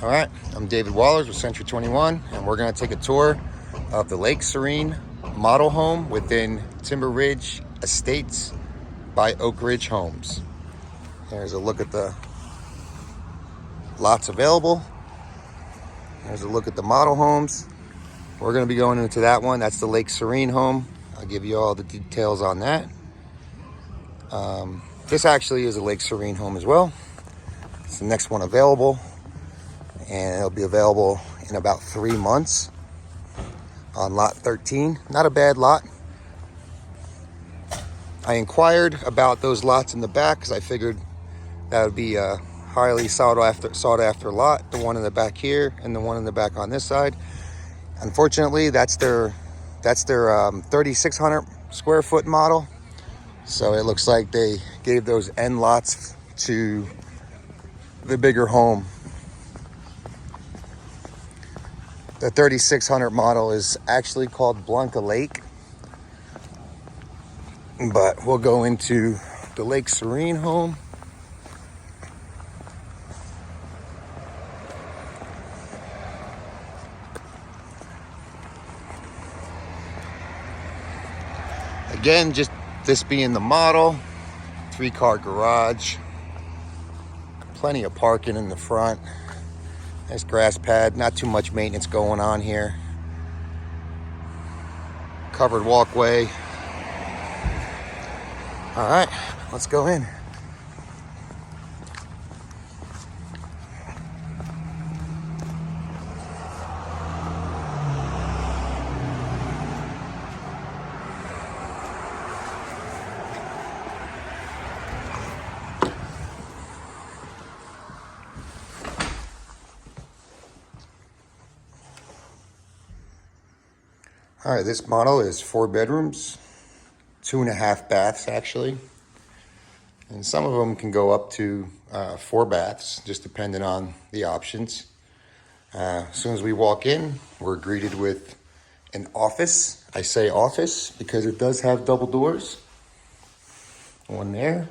All right, I'm David Wallers with Century 21, and we're going to take a tour of the Lake Serene model home within Timber Ridge Estates by Oak Ridge Homes. There's a look at the lots available. There's a look at the model homes. We're going to be going into that one. That's the Lake Serene home. I'll give you all the details on that. This actually is a Lake Serene home as well. It's the next one available, and it'll be available in about 3 months on lot 13. Not a bad lot. I inquired about those lots in the back because I figured that would be a highly sought after lot, the one in the back here and the one in the back on this side. Unfortunately, that's their 3,600 square foot model. So it looks like they gave those end lots to the bigger home. The 3,600 model is actually called Blanca Lake, but we'll go into the Lake Serene home. Again, just this being the model, 3-car garage, plenty of parking in the front. Nice grass pad, not too much maintenance going on here. Covered walkway. All right, let's go in. All right, this model is 4 bedrooms, 2.5 baths actually. And some of them can go up to 4 baths, just depending on the options. As soon as we walk in, we're greeted with an office. I say office because it does have double doors. One there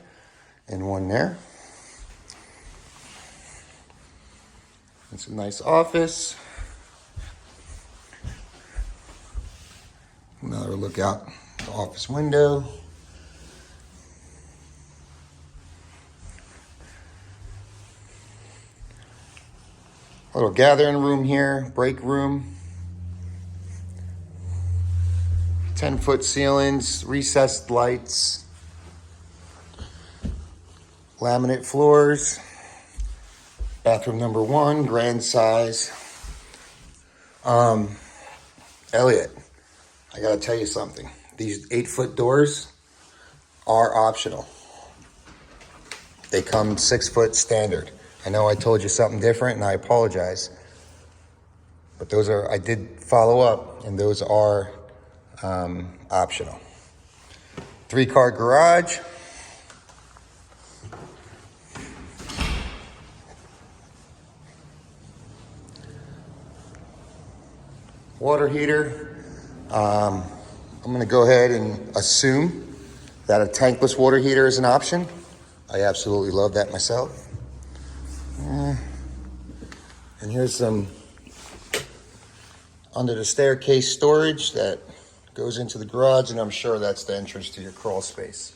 and one there. It's a nice office. Another look out the office window. A little gathering room here, break room. 10-foot ceilings, recessed lights, laminate floors. Bathroom number 1, grand size. Elliot, I gotta tell you something. These 8-foot doors are optional. They come 6-foot standard. I know I told you something different and I apologize. But those are, I did follow up, and those are optional. 3-car garage. Water heater. I'm going to go ahead and assume that a tankless water heater is an option. I absolutely love that myself. And here's some under the staircase storage that goes into the garage, and I'm sure that's the entrance to your crawl space.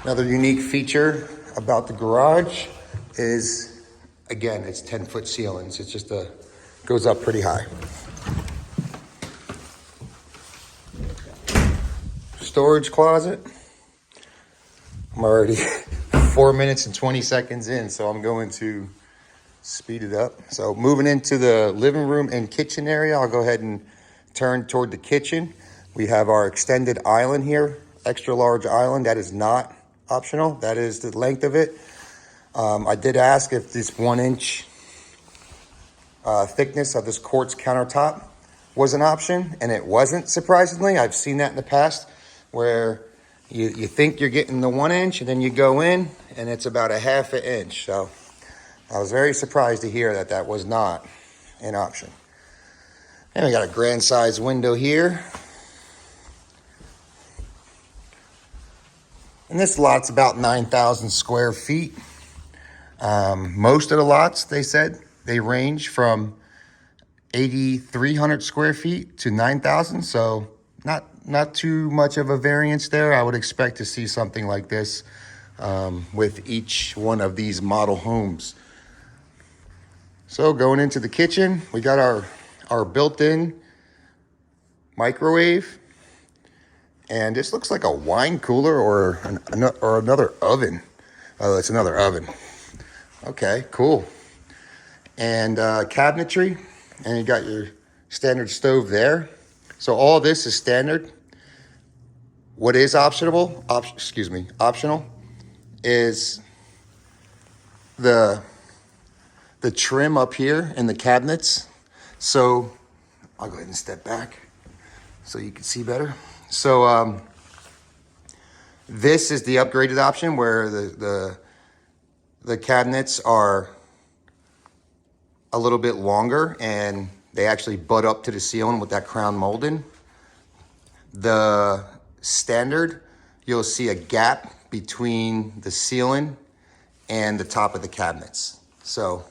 Another unique feature about the garage is, again, it's 10-foot ceilings. It's just goes up pretty high. Storage closet. I'm already 4 minutes and 20 seconds in, so I'm going to speed it up. So moving into the living room and kitchen area, I'll go ahead and turn toward the kitchen. We have our extended island here, extra large island. That is not optional. That is the length of it. I did ask if this 1-inch thickness of this quartz countertop was an option, and it wasn't, surprisingly. I've seen that in the past where you think you're getting the 1 inch and then you go in and it's about a 1/2 inch. So I was very surprised to hear that that was not an option. And we got a grand size window here. And this lot's about 9,000 square feet. Most of the lots, they said, they range from 8,300 square feet to 9,000. So not too much of a variance there. I would expect to see something like this with each one of these model homes. So going into the kitchen, we got our built-in microwave. And this looks like a wine cooler or another oven. Oh, it's another oven. Okay, cool. And cabinetry, and you got your standard stove there. So all this is standard. What is optional is the trim up here in the cabinets. So I'll go ahead and step back so you can see better. So this is the upgraded option where the cabinets are a little bit longer and they actually butt up to the ceiling with that crown molding. The standard, you'll see a gap between the ceiling and the top of the cabinets. So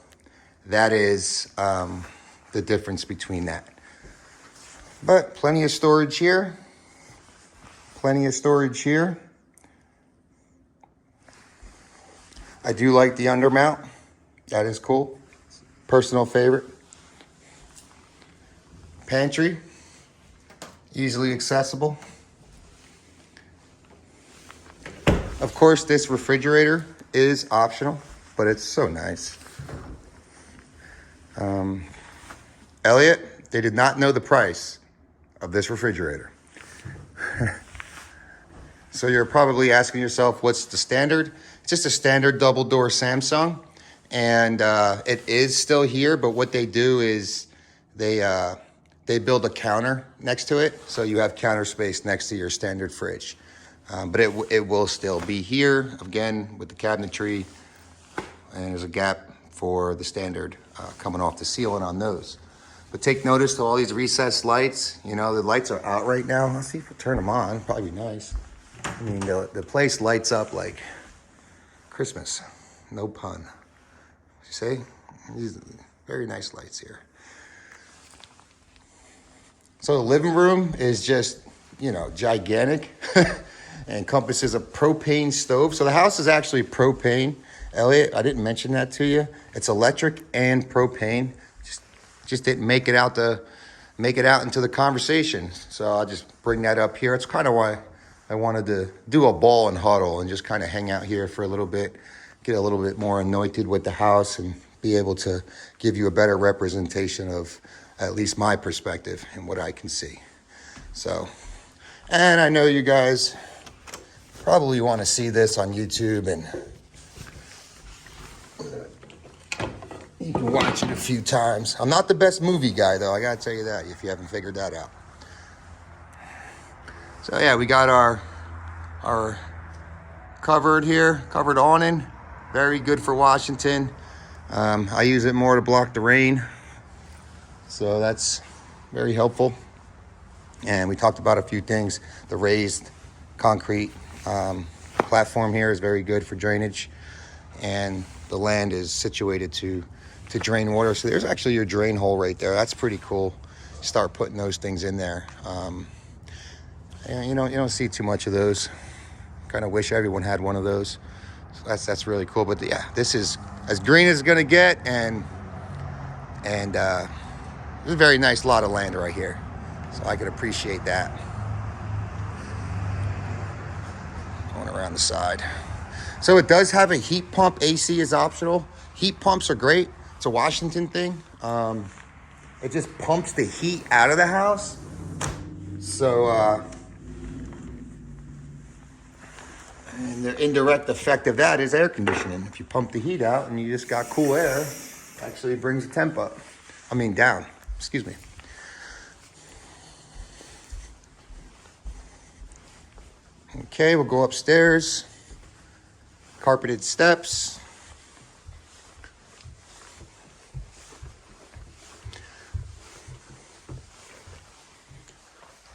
that is the difference between that. But plenty of storage here. Plenty of storage here. I do like the undermount. That is cool. Personal favorite. Pantry. Easily accessible. Of course, this refrigerator is optional, but it's so nice. Elliot, they did not know the price of this refrigerator. So you're probably asking yourself, what's the standard? It's just a standard double door Samsung. And it is still here, but what they do is they build a counter next to it. So you have counter space next to your standard fridge. But it will still be here, again, with the cabinetry. And there's a gap for the standard coming off the ceiling on those. But take notice to all these recessed lights. You know, the lights are out right now. Let's see if we turn them on. Probably be nice. I mean, the place lights up like Christmas. No pun. You see? These very nice lights here. So the living room is just, you know, gigantic. And encompasses a propane stove. So the house is actually propane. Elliot, I didn't mention that to you. It's electric and propane. Just didn't make it out into the conversation. So I'll just bring that up here. It's kind of why I wanted to do a ball and huddle and just kind of hang out here for a little bit, get a little bit more anointed with the house and be able to give you a better representation of at least my perspective and what I can see. So, and I know you guys probably want to see this on YouTube and you can watch it a few times. I'm not the best movie guy though, I gotta tell you that if you haven't figured that out. So yeah, we got our covered awning. Very good for Washington. I use it more to block the rain. So that's very helpful. And we talked about a few things. The raised concrete platform here is very good for drainage. And the land is situated to drain water. So there's actually your drain hole right there. That's pretty cool. Start putting those things in there. And you don't see too much of those. Kind of wish everyone had one of those. So that's really cool. But yeah, this is as green as it's gonna get, and there's a very nice lot of land right here. So I can appreciate that. Going around the side. So it does have a heat pump. AC is optional. Heat pumps are great. It's a Washington thing. It just pumps the heat out of the house. So, and the indirect effect of that is air conditioning. If you pump the heat out and you just got cool air, it actually brings the temp up. Down. Excuse me. Okay, we'll go upstairs. Carpeted steps.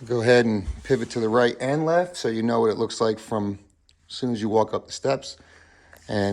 Go ahead and pivot to the right and left so you know what it looks like from as soon as you walk up the steps. And